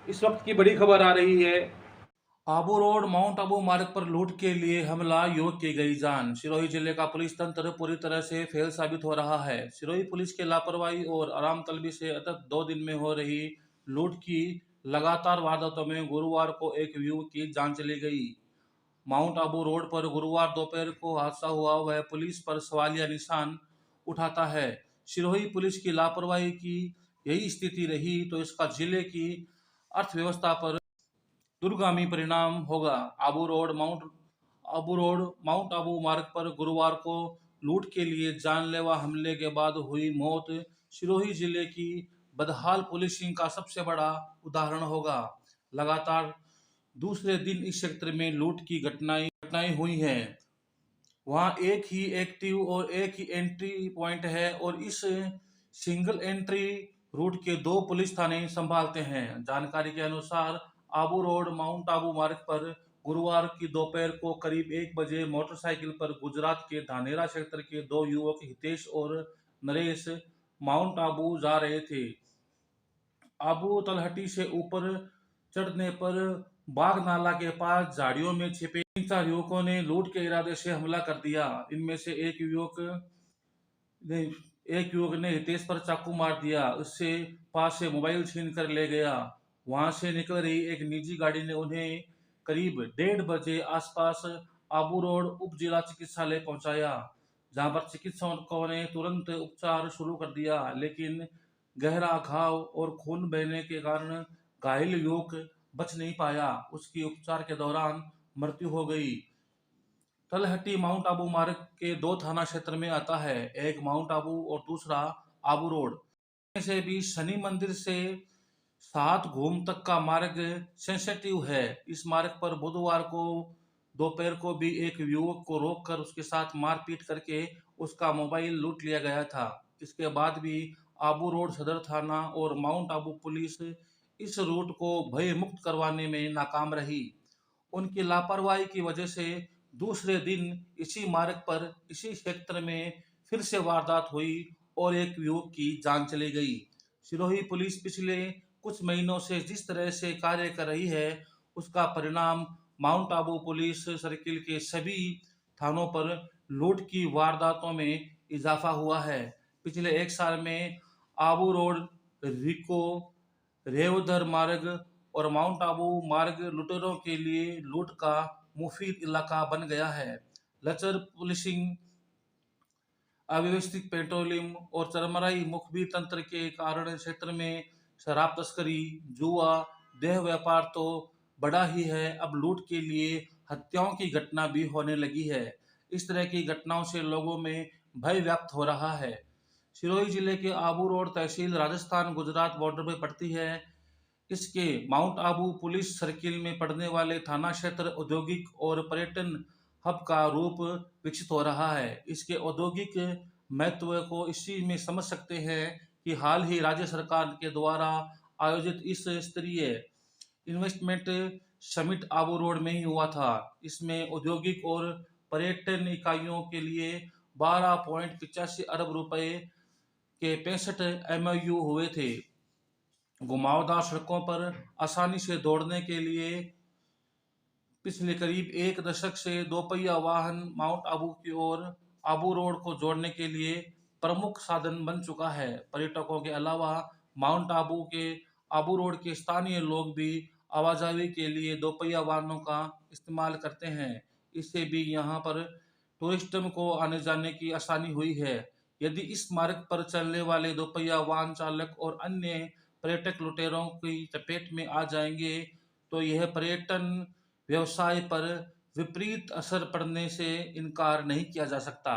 इस वक्त की बड़ी खबर आ रही है। आबू रोड माउंट आबू मार्ग पर लूट के लिए हमला, युवक की गई जान। सिरोही जिले का पुलिस तंत्र पूरी तरह से फेल साबित हो रहा है। सिरोही पुलिस के लापरवाही और आराम तलबी से अतत 2 दिन में हो रही लूट की लगातार वारदातों में गुरुवार को एक युवक की जान चली गई। माउंट आबू रोड पर गुरुवार दोपहर को हादसा हुआ, वह पुलिस पर सवालिया निशान उठाता है। सिरोही पुलिस की लापरवाही की यही स्थिति रही तो इसका जिले की अर्थव्यवस्था पर दूरगामी परिणाम होगा। आबू रोड माउंट आबू मार्ग पर गुरुवार को लूट के लिए जानलेवा हमले के बाद हुई मौत सिरोही जिले की बदहाल पुलिसिंग का सबसे बड़ा उदाहरण होगा। लगातार दूसरे दिन इस क्षेत्र में लूट की घटनाएं हुई हैं। वहाँ एक ही एक्टिव और एक ही एंट्री पॉइंट है और इस सिंगल एंट्री रूट के 2 पुलिस थाने संभालते हैं। जानकारी के अनुसार आबू रोड माउंट आबू मार्ग पर गुरुवार की दोपहर को करीब 1 बजे मोटरसाइकिल पर गुजरात के धानेरा क्षेत्र के 2 युवक हितेश और नरेश माउंट आबू जा रहे थे। आबू तलहटी से ऊपर चढ़ने पर बाग नाला के पास झाड़ियों में छिपे 3-4 युवकों ने लूट के इरादे से हमला कर दिया। इनमें से ने एक युवक ने हितेश पर चाकू मार दिया, उससे पास से मोबाइल छीन कर ले गया। वहां से निकल रही एक निजी गाड़ी ने उन्हें करीब 1:30 बजे आसपास आबू रोड उप जिला चिकित्सालय पहुंचाया, जहां पर चिकित्सकों ने तुरंत उपचार शुरू कर दिया, लेकिन गहरा घाव और खून बहने के कारण घायल युवक बच नहीं पाया। उसकी उपचार के दौरान मृत्यु हो गई। तलहटी माउंट आबू मार्ग के 2 थाना क्षेत्र में आता है, एक माउंट आबू और दूसरा आबू रोड। इनमें से भी शनि मंदिर से सात घूम तक का मार्ग सेंसिटिव है। इस मार्ग पर बुधवार को दोपहर को भी एक युवक को रोककर उसके साथ मारपीट करके उसका मोबाइल लूट लिया गया था। इसके बाद भी आबू रोड सदर थाना और माउंट आबू पुलिस इस रूट को भय मुक्त करवाने में नाकाम रही। उनकी लापरवाही की वजह से दूसरे दिन इसी मार्ग पर इसी क्षेत्र में फिर से वारदात हुई और एक युवक की जान चली गई। सिरोही पुलिस पिछले कुछ महीनों से जिस तरह से कार्य कर रही है, उसका परिणाम माउंट आबू पुलिस सर्किल के सभी थानों पर लूट की वारदातों में इजाफा हुआ है। पिछले 1 साल में आबू रोड, रिको, रेवदर मार्ग और माउंट आबू मार्ग लुटेरों के लिए लूट का मुफीद इलाका बन गया है। लचर पुलिसिंग, अव्यवस्थित पेट्रोलिंग और चरमराई मुखबिर तंत्र के कारण क्षेत्र में शराब तस्करी, जुआ, देह व्यापार तो बड़ा ही है, अब लूट के लिए हत्याओं की घटना भी होने लगी है। इस तरह की घटनाओं से लोगों में भय व्याप्त हो रहा है। सिरोही जिले के आबू रोड तहसील राजस्थान गुजरात बॉर्डर पर पड़ती है। इसके माउंट आबू पुलिस सर्किल में पड़ने वाले थाना क्षेत्र औद्योगिक और पर्यटन हब का रूप विकसित हो रहा है। इसके औद्योगिक महत्व को इसी में समझ सकते हैं कि हाल ही राज्य सरकार के द्वारा आयोजित इस स्तरीय इन्वेस्टमेंट समिट आबू रोड में ही हुआ था। इसमें औद्योगिक और पर्यटन इकाइयों के लिए 12.85 अरब रुपए के 65 MOU हुए थे। घुमावदार सड़कों पर आसानी से दौड़ने के लिए पिछले करीब 1 दशक से दोपहिया वाहन माउंट आबू की ओर आबू रोड को जोड़ने के लिए प्रमुख साधन बन चुका है। पर्यटकों के अलावा माउंट आबू के आबू रोड के स्थानीय लोग भी आवाजाही के लिए दोपहिया वाहनों का इस्तेमाल करते हैं। इससे भी यहाँ पर टूरिस्टों को आने जाने की आसानी हुई है। यदि इस मार्ग पर चलने वाले दोपहिया वाहन चालक और अन्य पर्यटक लुटेरों की चपेट में आ जाएंगे तो यह पर्यटन व्यवसाय पर विपरीत असर पड़ने से इनकार नहीं किया जा सकता।